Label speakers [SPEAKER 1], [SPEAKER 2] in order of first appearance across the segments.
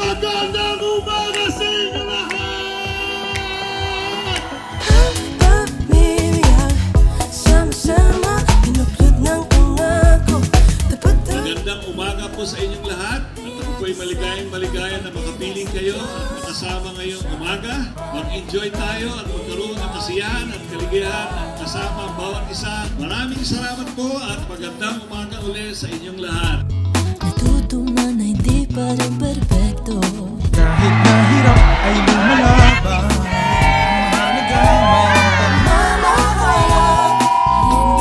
[SPEAKER 1] Magandang umaga sa inyo lahat! Magandang umaga po sa inyong lahat. At ako po'y maligaya na makapiling kayo at makasama ngayong umaga. Mag-enjoy tayo at magkaroon ng kasiyahan at kaligayahan at kasama ang bawat isa. Maraming salamat po at magandang umaga ulit sa inyong lahat.
[SPEAKER 2] Natutunan na hindi pa rin perfecto.
[SPEAKER 3] Kahit mahirap ay lumalaban.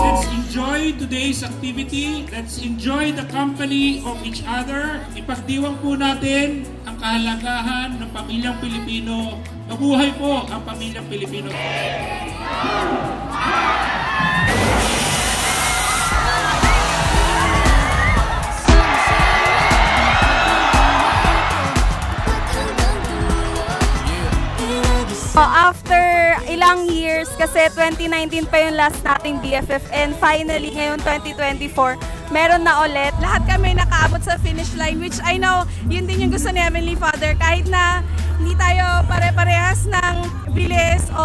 [SPEAKER 4] Let's enjoy today's activity. Let's enjoy the company of each other. Ipagdiwang po natin ang kahalagahan ng pamilyang Pilipino. Mabuhay po ang pamilyang Pilipino.
[SPEAKER 5] After ilang years, kasi 2019 pa yung last nating BFF and finally ngayon 2024, meron na ulit. Lahat kami nakaabot sa finish line, which I know yun din yung gusto ni Heavenly Father. Kahit na hindi tayo pare-parehas ng bilis o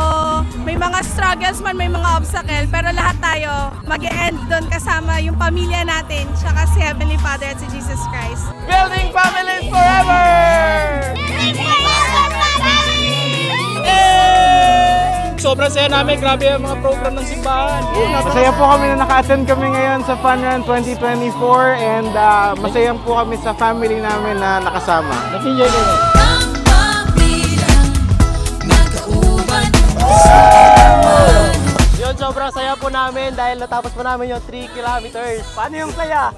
[SPEAKER 5] may mga struggles man, may mga obstacle, pero lahat tayo mag-e-end doon kasama yung pamilya natin, tsaka si Heavenly Father at si Jesus Christ.
[SPEAKER 6] Building families forever! Sobrang saya namin, grabe ang mga program ng simbahan.
[SPEAKER 7] Masaya po kami na naka-attend kami ngayon sa Fun Run 2024 and masaya po kami sa family namin na nakasama.
[SPEAKER 6] Nag-enjoy kami. Yun, sobrang saya po namin dahil natapos po namin yung 3 kilometers. Paano yung saya?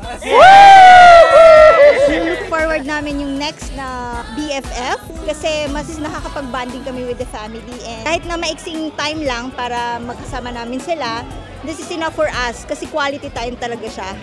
[SPEAKER 8] Look forward namin yung next na BFF kasi mas nakakapag-bonding kami with the family and kahit na maiksing time lang para magkasama namin sila, this is enough for us kasi quality time talaga siya.